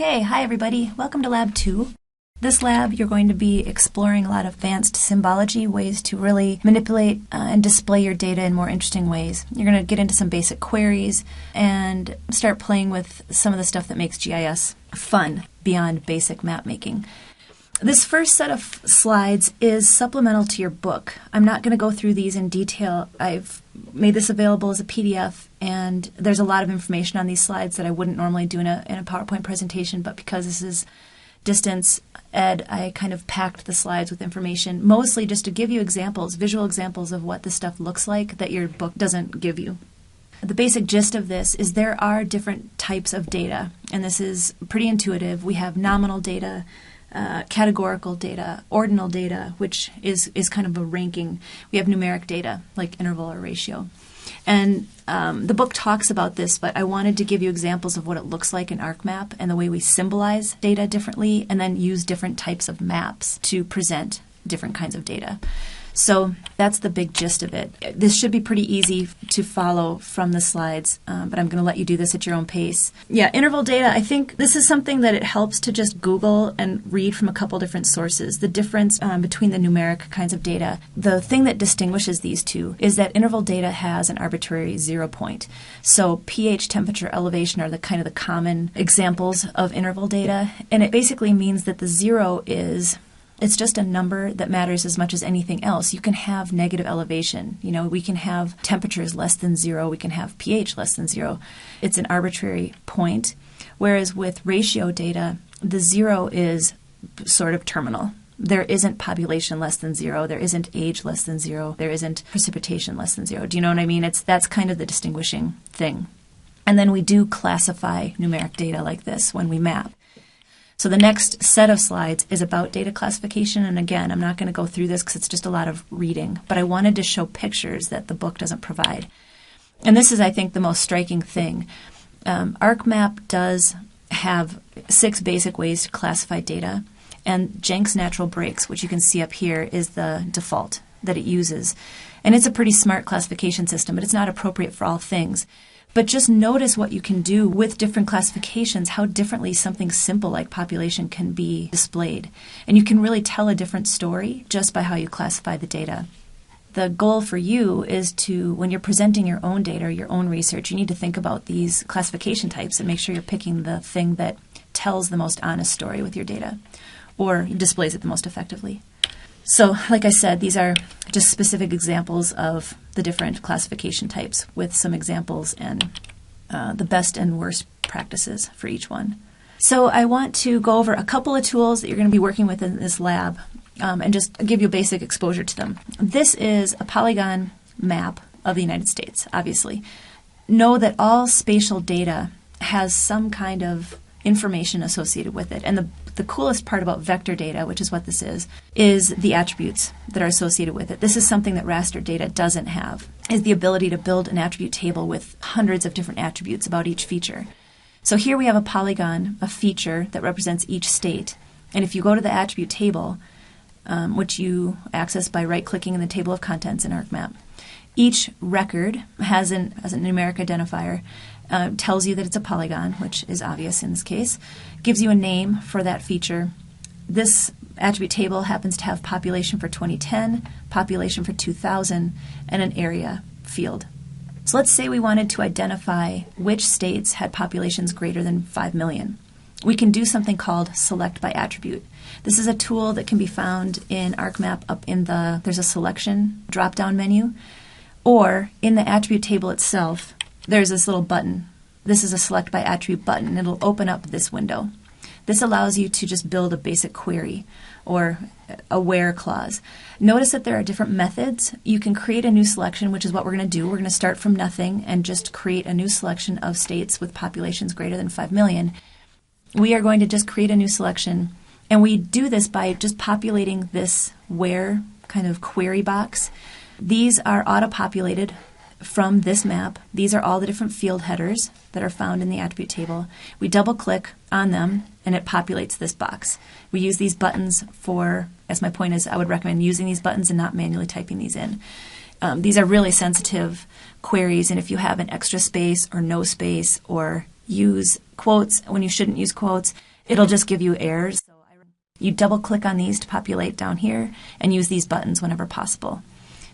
Okay, hi everybody. Welcome to Lab 2. This lab, you're going to be exploring a lot of advanced symbology, ways to really manipulate and display your data in more interesting ways. You're going to get into some basic queries and start playing with some of the stuff that makes GIS fun beyond basic map making. This first set of slides is supplemental to your book. I'm not going to go through these in detail. I've made this available as a PDF, and there's a lot of information on these slides that I wouldn't normally do in a PowerPoint presentation, but because this is distance ed, I kind of packed the slides with information, mostly just to give you examples, visual examples of what this stuff looks like that your book doesn't give you. The basic gist of this is there are different types of data, and this is pretty intuitive. We have nominal data, categorical data, ordinal data, which is kind of a ranking. We have numeric data, like interval or ratio. And the book talks about this, but I wanted to give you examples of what it looks like in ArcMap and the way we symbolize data differently and then use different types of maps to present different kinds of data. So that's the big gist of it. This should be pretty easy to follow from the slides, but I'm going to let you do this at your own pace. Yeah, interval data, I think this is something that it helps to just Google and read from a couple different sources. The difference between the numeric kinds of data, the thing that distinguishes these two is that interval data has an arbitrary 0 point. So pH, temperature, elevation are the kind of the common examples of interval data, and it basically means that the 0 is... it's just a number that matters as much as anything else. You can have negative elevation. You know, we can have temperatures less than 0. We can have pH less than 0. It's an arbitrary point. Whereas with ratio data, the 0 is sort of terminal. There isn't population less than 0. There isn't age less than 0. There isn't precipitation less than 0. Do you know what I mean? That's kind of the distinguishing thing. And then we do classify numeric data like this when we map. So the next set of slides is about data classification, and again, I'm not going to go through this because it's just a lot of reading, but I wanted to show pictures that the book doesn't provide. And this is, I think, the most striking thing. ArcMap does have 6 basic ways to classify data, and Jenks Natural Breaks, which you can see up here, is the default that it uses. And it's a pretty smart classification system, but it's not appropriate for all things. But just notice what you can do with different classifications, how differently something simple like population can be displayed. And you can really tell a different story just by how you classify the data. The goal for you is to, when you're presenting your own data or your own research, you need to think about these classification types and make sure you're picking the thing that tells the most honest story with your data or displays it the most effectively. So, like I said, these are just specific examples of the different classification types with some examples and the best and worst practices for each one. So I want to go over a couple of tools that you're going to be working with in this lab and just give you a basic exposure to them. This is a polygon map of the United States, obviously. Know that all spatial data has some kind of information associated with it. And the coolest part about vector data, which is what this is the attributes that are associated with it. This is something that raster data doesn't have, is the ability to build an attribute table with hundreds of different attributes about each feature. So here we have a polygon, a feature that represents each state. And if you go to the attribute table, which you access by right-clicking in the table of contents in ArcMap, each record has a numeric identifier, tells you that it's a polygon, which is obvious in this case, gives you a name for that feature. This attribute table happens to have population for 2010, population for 2000, and an area field. So let's say we wanted to identify which states had populations greater than 5 million. We can do something called select by attribute. This is a tool that can be found in ArcMap up in there's a selection drop-down menu, or in the attribute table itself, there's this little button. This is a select by attribute button. It'll open up this window. This allows you to just build a basic query or a where clause. Notice that there are different methods. You can create a new selection, which is what we're going to do. We're going to start from nothing and just create a new selection of states with populations greater than 5 million. We are going to just create a new selection, and we do this by just populating this where kind of query box. These are auto-populated from this map. These are all the different field headers that are found in the attribute table. We double-click on them, and it populates this box. We use these buttons for, as my point is, I would recommend using these buttons and not manually typing these in. These are really sensitive queries, and if you have an extra space or no space or use quotes when you shouldn't use quotes, it'll just give you errors. You double click on these to populate down here and use these buttons whenever possible.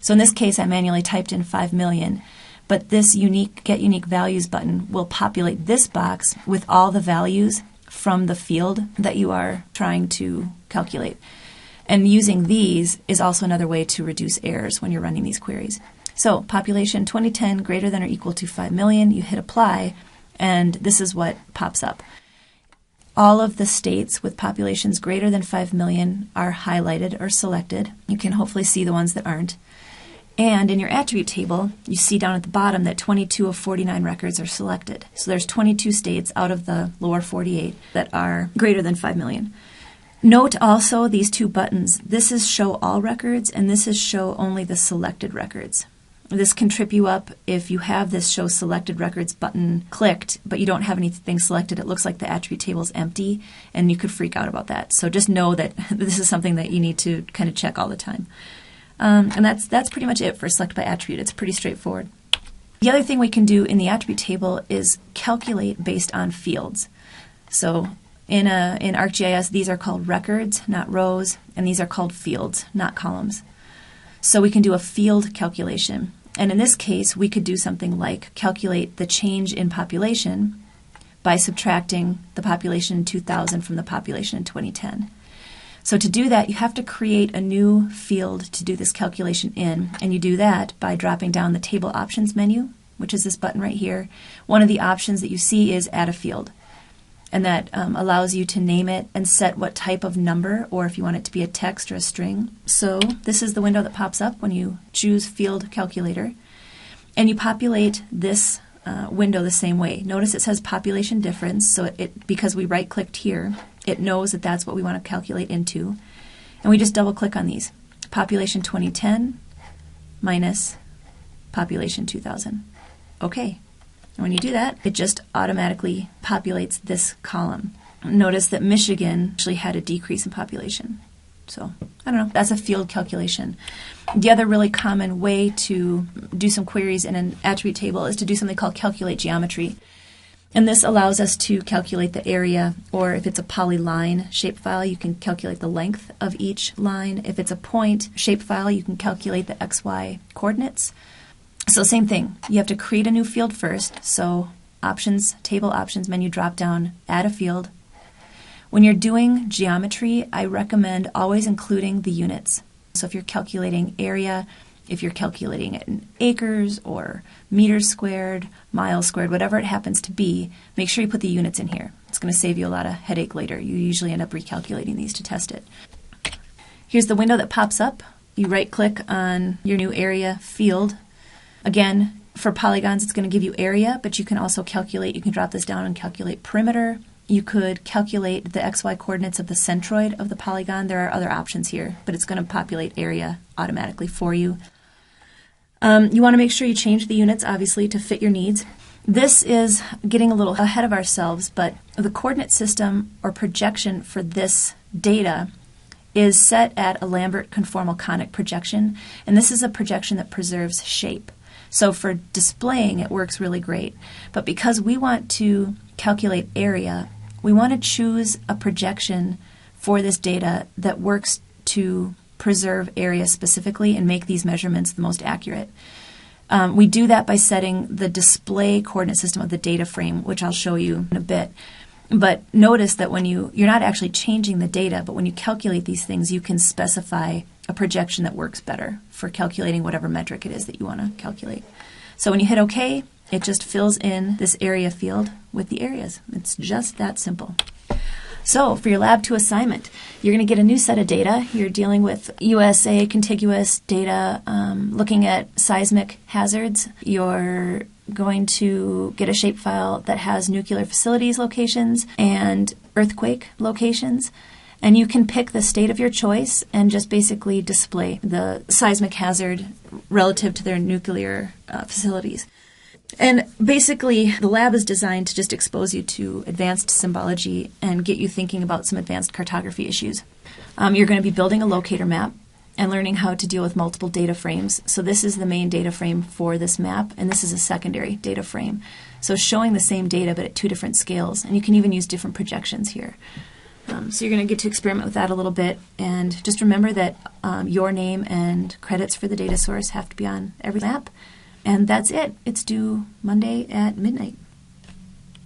So in this case, I manually typed in 5 million, but this Get Unique Values button will populate this box with all the values from the field that you are trying to calculate. And using these is also another way to reduce errors when you're running these queries. So population 2010 greater than or equal to 5 million, you hit apply, and this is what pops up. All of the states with populations greater than 5 million are highlighted or selected. You can hopefully see the ones that aren't. And in your attribute table, you see down at the bottom that 22 of 49 records are selected. So there's 22 states out of the lower 48 that are greater than 5 million. Note also these two buttons. This is show all records, and this is show only the selected records. This can trip you up if you have this show selected records button clicked, but you don't have anything selected. It looks like the attribute table is empty, and you could freak out about that. So just know that this is something that you need to kind of check all the time. And that's pretty much it for select by attribute. It's pretty straightforward. The other thing we can do in the attribute table is calculate based on fields. So in ArcGIS, these are called records, not rows, and these are called fields, not columns. So we can do a field calculation. And in this case, we could do something like calculate the change in population by subtracting the population in 2000 from the population in 2010. So to do that, you have to create a new field to do this calculation in, and you do that by dropping down the Table Options menu, which is this button right here. One of the options that you see is Add a Field, and that allows you to name it and set what type of number, or if you want it to be a text or a string. So this is the window that pops up when you choose Field Calculator, and you populate this window the same way. Notice it says population difference, so because we right-clicked here, it knows that that's what we want to calculate into. And we just double-click on these. Population 2010 minus population 2000. Okay. And when you do that, it just automatically populates this column. Notice that Michigan actually had a decrease in population. So, I don't know, that's a field calculation. The other really common way to do some queries in an attribute table is to do something called calculate geometry. And this allows us to calculate the area, or if it's a polyline shapefile, you can calculate the length of each line. If it's a point shapefile, you can calculate the XY coordinates. So same thing, you have to create a new field first. So Options, Table Options menu drop down, add a field. When you're doing geometry, I recommend always including the units. So if you're calculating area, if you're calculating it in acres or meters squared, miles squared, whatever it happens to be, make sure you put the units in here. It's going to save you a lot of headache later. You usually end up recalculating these to test it. Here's the window that pops up. You right-click on your new area field. Again, for polygons, it's going to give you area, but you can also calculate. You can drop this down and calculate perimeter. You could calculate the XY coordinates of the centroid of the polygon. There are other options here, but it's going to populate area automatically for you. You want to make sure you change the units, obviously, to fit your needs. This is getting a little ahead of ourselves, but the coordinate system or projection for this data is set at a Lambert conformal conic projection, and this is a projection that preserves shape. So for displaying, it works really great. But because we want to calculate area, we want to choose a projection for this data that works to preserve area specifically and make these measurements the most accurate. We do that by setting the display coordinate system of the data frame, which I'll show you in a bit. But notice that when you're not actually changing the data, but when you calculate these things, you can specify a projection that works better for calculating whatever metric it is that you want to calculate. So when you hit OK, it just fills in this area field with the areas. It's just that simple. So for your Lab 2 assignment, you're going to get a new set of data. You're dealing with USA contiguous data, looking at seismic hazards. You're going to get a shapefile that has nuclear facilities locations and earthquake locations. And you can pick the state of your choice and just basically display the seismic hazard relative to their nuclear facilities. And basically, the lab is designed to just expose you to advanced symbology and get you thinking about some advanced cartography issues. You're going to be building a locator map. and learning how to deal with multiple data frames. So this is the main data frame for this map, and this is a secondary data frame. So showing the same data but at 2 different scales, and you can even use different projections here. So you're going to get to experiment with that a little bit, and just remember that your name and credits for the data source have to be on every map. And that's it. It's due Monday at midnight.